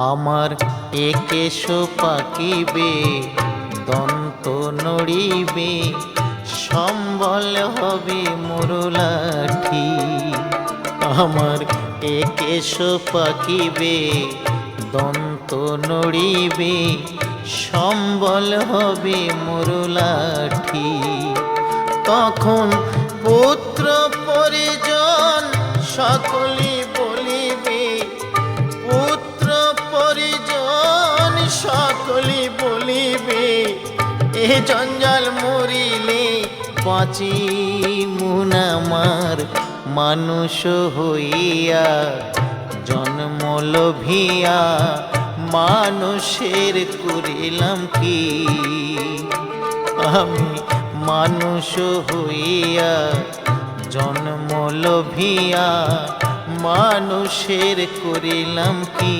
আমার একেশ পাকিবে দন্ত নড়িবে সম্বল হবে মুরলাঠি। আমার একেশ পাকিবে দন্ত নড়িবে সম্বল হবে মুরলাঠি। তখন পুত্র পরিজন সকলে বলিবে, পুত্র পরিজন সকলে বলিবে, এ জঞ্জাল মরিলে বাঁচিমু না আমার মানুষ হইয়া। জন্ম লোভিয়া মানুষের করিলাম কি, আমি মানুষ হইয়া জন্ম লোভিয়া মানুষের করিলাম কি।